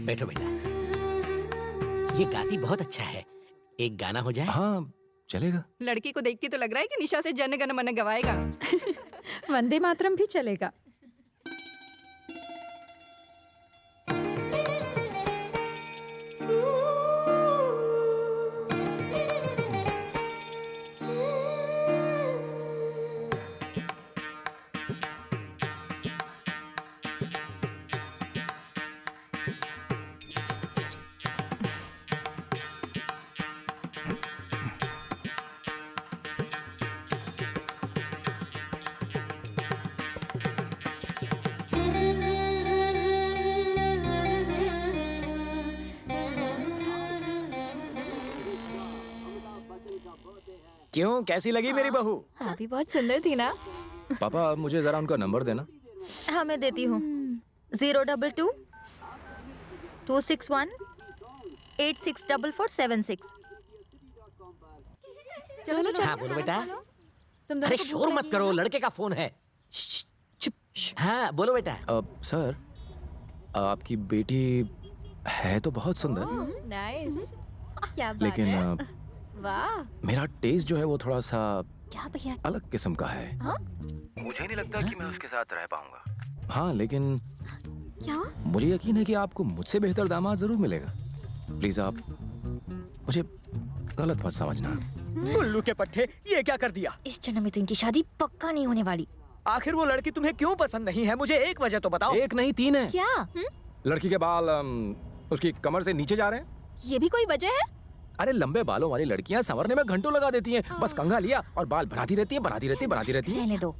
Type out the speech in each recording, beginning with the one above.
बैठो बेटा। ये गाती बहुत अच्छा है, एक गाना हो जाए? हाँ चलेगा। लड़की को देख के तो लग रहा है कि निशा से जन गण मन गवाएगा। वंदे मातरम भी चलेगा। क्यों, कैसी लगी मेरी बहू? अभी बहुत सुंदर थी ना। पापा मुझे जरा उनका नंबर देना। हाँ मैं देती हूँ। 022 261 864476। चलो चलो। हाँ बोलो बेटा। तुम दोनों अरे को भूख शोर मत लगी करो, है ना? लड़के का फोन है। चुप। हाँ बोलो बेटा। सर, आपकी बेटी है तो बहुत सुंदर, नाइस। क्या बात लेकिन है। वाह। मेरा टेस्ट जो है वो थोड़ा सा क्या भैया। अलग किस्म का है। हाँ? मुझे नहीं लगता कि मैं उसके साथ रह पाऊंगा। हाँ लेकिन क्या? मुझे यकीन है कि आपको मुझसे बेहतर दामाद जरूर मिलेगा। प्लीज आप मुझे गलत मत समझना। उल्लू के पट्टे, ये क्या कर दिया? इस जन्म में तो इनकी शादी पक्का नहीं होने वाली। आखिर वो लड़की तुम्हें क्यों पसंद नहीं है? मुझे एक वजह तो बताओ। एक नहीं 3 है। क्या? लड़की के बाल उसकी कमर से नीचे जा रहे हैं। ये भी कोई वजह है? अरे लंबे बालों वाली लड़कियां संवरने में घंटों लगा देती हैं। बस कंघा लिया और बाल बनाती रहती हैं। रहने दो।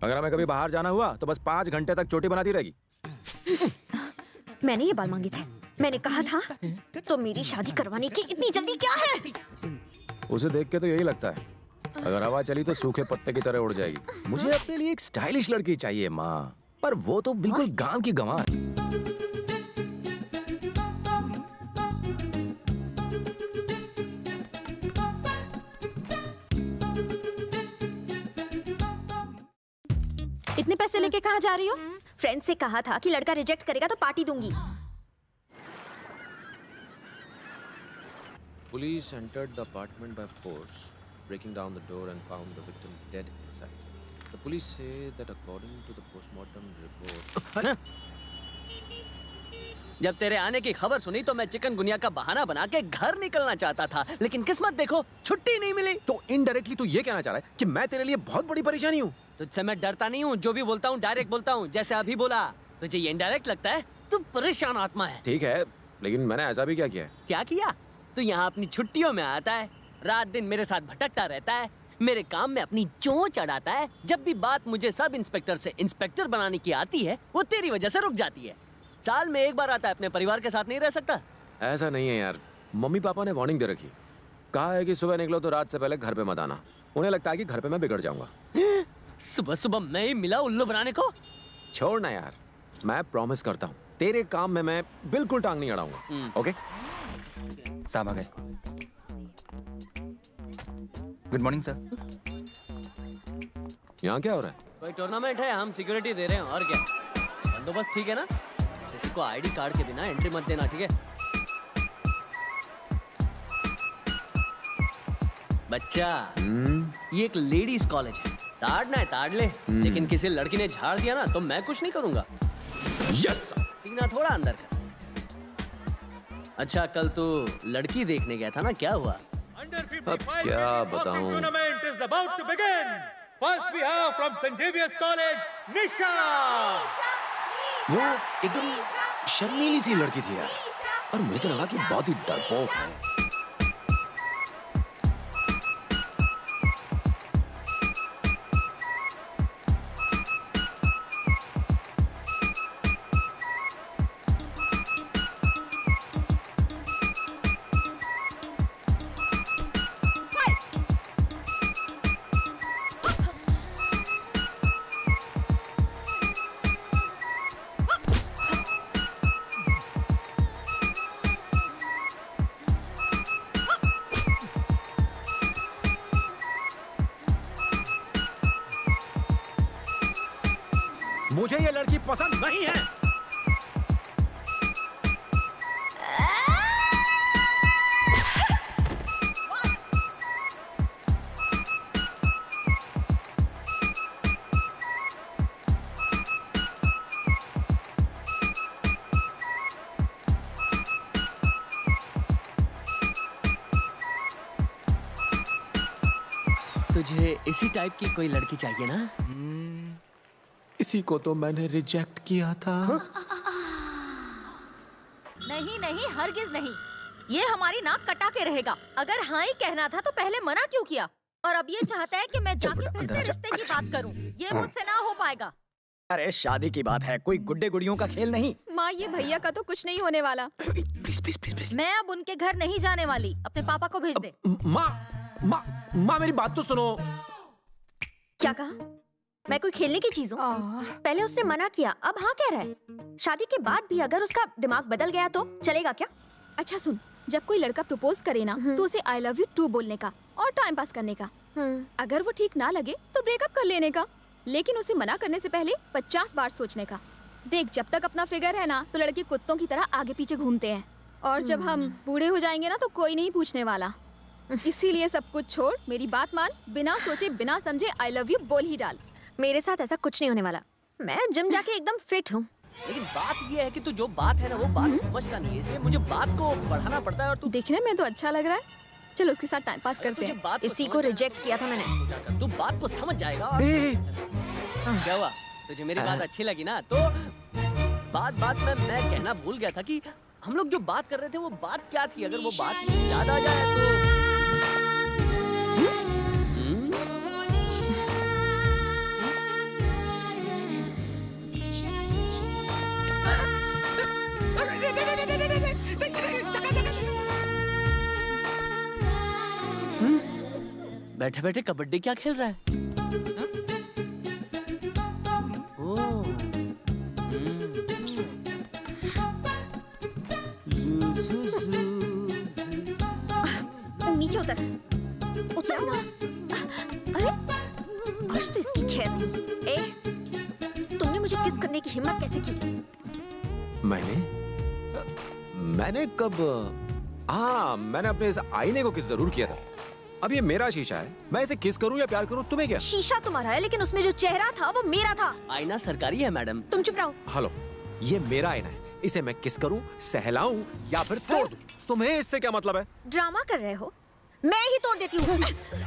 अगर हमें कभी बाहर जाना हुआ तो बस 5 घंटे तक चोटी बनाती रहेगी। मैंने ये बाल मांगे थे, मैंने कहा था। तो मेरी शादी करवाने की इतनी जल्दी क्या है? उसे देख के तो यही लगता है, अगर हवा चली तो सूखे पत्ते की तरह उड़ जाएगी। मुझे अपने लिए एक स्टाइलिश लड़की चाहिए माँ, पर वो तो बिल्कुल गांव की गंवार। इतने पैसे लेके कहाँ जा रही हो? फ्रेंड से कहा था कि लड़का रिजेक्ट करेगा तो पार्टी दूंगी। Police entered the apartment by force, breaking down the door and found the victim dead inside. The police say that according to the postmortem report... जब तेरे आने की खबर सुनी तो मैं चिकनगुनिया का बहाना बना के घर निकलना चाहता था, लेकिन किस्मत देखो छुट्टी नहीं मिली। तो इनडायरेक्टली तू ये कहना चाह रहा है कि मैं तेरे लिए बहुत बड़ी परेशानी हूँ? तुझसे मैं डरता नहीं हूँ, जो भी बोलता हूँ डायरेक्ट बोलता हूँ, जैसे अभी बोला। तुझे ये इनडायरेक्ट लगता है? तू परेशान आत्मा है। ठीक है, लेकिन मैंने ऐसा भी क्या किया है? क्या किया? तू यहाँ अपनी छुट्टियों में आता है, रात दिन मेरे साथ भटकता रहता है, मेरे काम में अपनी चोंच अड़ाता है। जब भी बात मुझे सब इंस्पेक्टर से इंस्पेक्टर बनाने की आती है, वो तेरी वजह से रुक जाती है। साल में एक बार आता है, अपने परिवार के साथ नहीं रह सकता? ऐसा नहीं है यार, मम्मी पापा ने वार्निंग दे रखी, कहा है कि सुबह निकलो तो रात से पहले घर पे मत आना। उन्हें लगता है कि घर पे मैं बिगड़ जाऊंगा। सुबह सुबह मैं ही मिला उल्लू बनाने को? छोड़ ना यार, मैं प्रॉमिस करता हूँ तेरे काम में मैं बिल्कुल टांग नहीं अड़ाऊंगा। ओके? साहब आ गए। Good morning sir. यहाँ क्या हो रहा है? कोई टूर्नामेंट है, हम सिक्योरिटी दे रहे हैं। और क्या? बंदोबस्त ठीक है ना? किसी को आईडी कार्ड के बिना एंट्री मत देना, ठीक है? बच्चा, ये एक लेडीज कॉलेज है, ताड़ना है ताड़ ले, लेकिन किसी लड़की ने झाड़ दिया ना तो मैं कुछ नहीं करूंगा। Yes sir. सीना थोड़ा अंदर कर। अच्छा, कल तू लड़की देखने गया था ना, क्या हुआ? अब क्या बताऊं? Tournament is about to begin. First we have from Saint Xavier's college Nisha. वो एकदम शर्मीली सी लड़की थी यार, और मुझे तो लगा कि बहुत ही डरपोक है। मुझे ये लड़की पसंद नहीं है। तुझे इसी टाइप की कोई लड़की चाहिए ना? इसी को तो मैंने रिजेक्ट किया था। नहीं नहीं, हरगिज नहीं। ये हमारी नाक कटा के रहेगा। अगर हाँ ही कहना था तो पहले मना क्यों किया? और अब ये चाहता है कि मैं जाके फिर से रिश्ते की बात करूं। ये मुझसे ना हो पाएगा। अरे शादी की बात है, कोई गुड्डे गुड़ियों का खेल नहीं। माँ, ये भैया का तो कुछ नहीं होने वाला। Please please please please. मैं अब उनके घर नहीं जाने वाली। अपने पापा को भेज दे। माँ मेरी बात तो सुनो। क्या कहा? मैं कोई खेलने की चीज हूँ? पहले उसने मना किया, अब हाँ कह रहा है। शादी के बाद भी अगर उसका दिमाग बदल गया तो चलेगा क्या? अच्छा सुन, जब कोई लड़का प्रपोज करे ना तो उसे आई लव यू टू बोलने का और टाइम पास करने का। अगर वो ठीक ना लगे तो ब्रेकअप कर लेने का, लेकिन उसे मना करने से पहले 50 बार सोचने का। देख, जब तक अपना फिगर है ना तो लड़के कुत्तों की तरह आगे पीछे घूमते हैं, और जब हम बूढ़े हो जाएंगे ना तो कोई नहीं पूछने वाला। इसीलिए सब कुछ छोड़, मेरी बात मान, बिना सोचे बिना समझे आई लव यू बोल ही डाल। मेरे साथ ऐसा कुछ नहीं होने वाला। मैं जिम जाके एकदम फिट हूँ। लेकिन बात ये है कि तू जो बात है ना वो बात समझता नहीं है, इसलिए मुझे बात को बढ़ाना पड़ता है। और तू देखने में तो अच्छा लग रहा है, चलो उसके साथ टाइम पास करते हैं। बात इसी को रिजेक्ट किया था मैंने। तू बात को समझ जाएगा। और क्या हुआ? तुझे मेरी बात अच्छी लगी ना? तो बात में मैं कहना भूल गया था कि हम लोग जो बात कर रहे थे वो बात क्या थी। अगर वो बात याद आ जाए तो बैठे बैठे कबड्डी क्या खेल रहा है? ओह, नीचे उतर ना। अरे आज तो इसकी खैर नहीं। तुमने मुझे किस करने की हिम्मत कैसे की? मैंने कब? हाँ, मैंने अपने इस आईने को किस जरूर किया था। अब ये मेरा शीशा है, मैं इसे किस करूं या प्यार करूं, तुम्हें क्या? शीशा तुम्हारा है, लेकिन उसमें जो चेहरा था वो मेरा था। आईना सरकारी है मैडम। तुम चुप रहो। हेलो, ये मेरा आईना है, इसे मैं किस करूं, सहलाऊं या फिर तोड़ दूं? तुम्हें इससे क्या मतलब है? ड्रामा कर रहे हो? मैं ही तोड़ देती हूँ।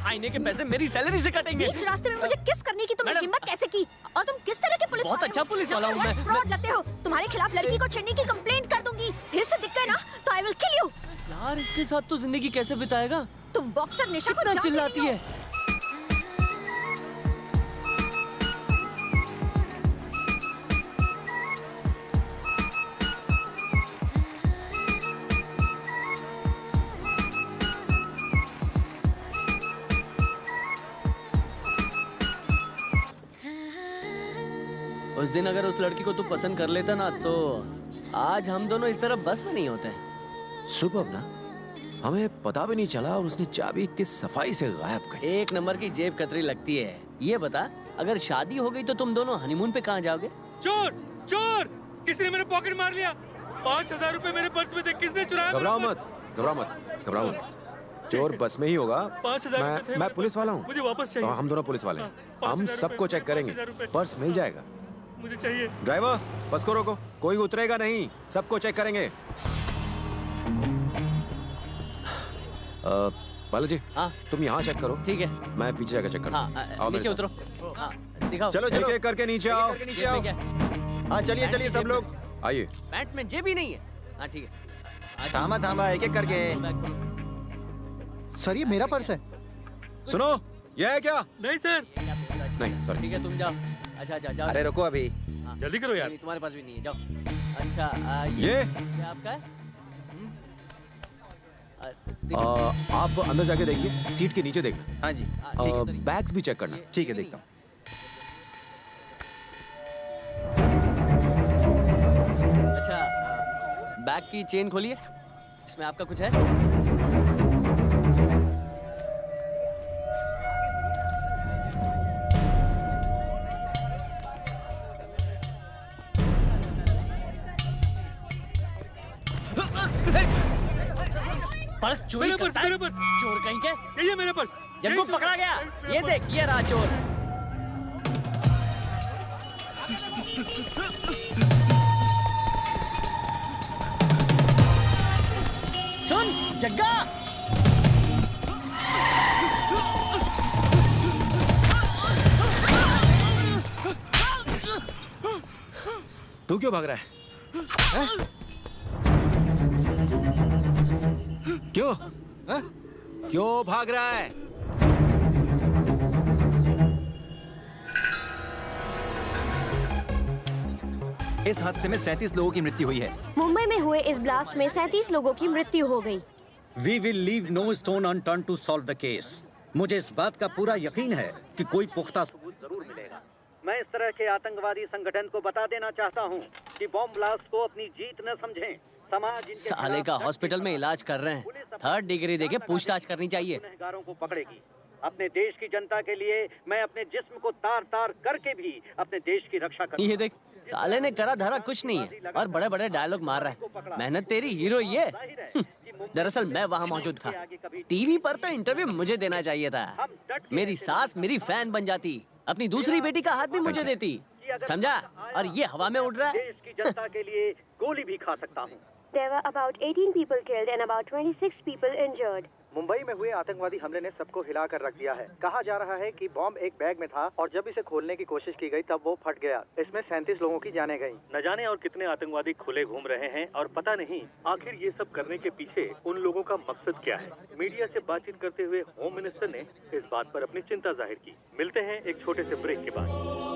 आईने के पैसे मेरी सैलरी से कटेंगे। बीच रास्ते में मुझे किस करने की तुमने मैडम, हिम्मत कैसे की? और तुम किस तरह के पुलिस बहुत वाले अच्छा हो? पुलिस वाला हूँ मैं। फ्रॉड लगते हो। तुम्हारे खिलाफ लड़की को छेड़ने की कंप्लेंट कर दूंगी। फिर से दिख गए ना तो आई विल किल यू। यार इसके साथ तो जिंदगी कैसे बिताएगा? तुम बॉक्सर निशा को कितना जानती चिल्लाती नहीं है। हो। उस दिन अगर उस लड़की को तू पसंद कर लेता ना तो आज हम दोनों इस तरह बस में नहीं होते। सुबह ना हमें पता भी नहीं चला और उसने चाबी किस सफाई से गायब कर। एक नंबर की जेब कतरी लगती है। ये बता, अगर शादी हो गई तो तुम दोनों हनीमून पे कहाँ जाओगे? चोर चोर, किसी ने मेरा पॉकेट मार लिया। 5,000 रुपए मेरे पर्स में थे, किसने चुराया? घबराओ मत, घबराओ मत, घबराओ मत। चोर बस में ही होगा। 5,000 रुपए थे मैं मेरे पुलिस वाला हूँ। मुझे वापस चाहिए। हम दोनों पुलिस वाले हैं। 5,000 हम सबको रुपए, चेक करेंगे, 5,000 रुपए। पर्स मिल जाएगा। मुझे चाहिए। ड्राइवर, बस को रोको, कोई उतरेगा नहीं, सबको चेक करेंगे। बालाजी, हाँ तुम यहाँ चेक करो, ठीक है। मैं पीछे जाकर चेक करूँ। हाँ नीचे उतरो। हाँ दिखाओ। चलो एक चलो एक करके नीचे आओ। नीचे आओ। हाँ चलिए चलिए सब लोग। आइए। पैंट में जेब ही नहीं है। हाँ ठीक है। थामा थामा, एक एक करके। सर ये मेरा पर्स है। सुनो, यह है क्या? नहीं सर। नहीं सॉरी। ठीक है तुम जाओ। अच्छा जाओ। अरे रुको अभी। हाँ, जल्दी करो यार। नहीं, तुम्हारे पास भी नहीं है, जाओ। अच्छा ये आपका है? आप अंदर जाके देखिए, सीट के नीचे देखना। हाँ जी बैग्स भी चेक करना। ठीक है, देखता हूँ। अच्छा बैग की चेन खोलिए, इसमें आपका कुछ है? पर्स चोरी मेरा पर्स, करता है? मेरा पर्स। चोर कहीं के? ये मेरा पर्स। जब को पकड़ा गया, ये देख, ये रहा चोर। सुन जग्गा, तू क्यों भाग रहा है? क्यों? क्यों भाग रहा है? इस हादसे में 37 लोगों की मृत्यु हुई है। मुंबई में हुए इस ब्लास्ट में 37 लोगों की मृत्यु हो गई। We will leave no stone unturned to solve the case. मुझे इस बात का पूरा यकीन है कि कोई पुख्ता सबूत जरूर मिलेगा। मैं इस तरह के आतंकवादी संगठन को बता देना चाहता हूं कि बॉम्ब ब्लास्ट को अपनी जीत न समझें। समाज इनके साले का हॉस्पिटल में इलाज कर रहे हैं, 3rd डिग्री देके पूछताछ करनी चाहिए। गुनहगारों को पकड़ेगी। अपने देश की जनता के लिए मैं अपने जिस्म को तार तार करके भी अपने देश की रक्षा करूंगा। ये देख, साले ने करा धरा कुछ नहीं है और बड़े बड़े डायलॉग मार रहा है। मेहनत तेरी हीरो ये। दरअसल मैं वहाँ मौजूद था। टीवी पर तो इंटरव्यू मुझे देना चाहिए था। मेरी सास मेरी फैन बन जाती, अपनी दूसरी बेटी का हाथ भी मुझे देती, समझा? और ये हवा में उड़ रहा है। देश की जनता के लिए गोली भी खा सकता हूँ। There were about 18 people killed and about 26 people injured. Mumbai में हुए आतंकवादी हमले ने सबको हिला कर रख दिया है। कहा जा रहा है कि बॉम्ब एक बैग में था और जब इसे खोलने की कोशिश की गई तब वो फट गया। इसमें 37 लोगों की जानें गई। न जाने और कितने आतंकवादी खुले घूम रहे हैं और पता नहीं आखिर ये सब करने के पीछे उन लोगों का मकसद क्या है। मीडिया से बातचीत करते हुए होम मिनिस्टर ने इस बात पर अपनी चिंता जाहिर की। मिलते हैं एक छोटे से ब्रेक के बाद।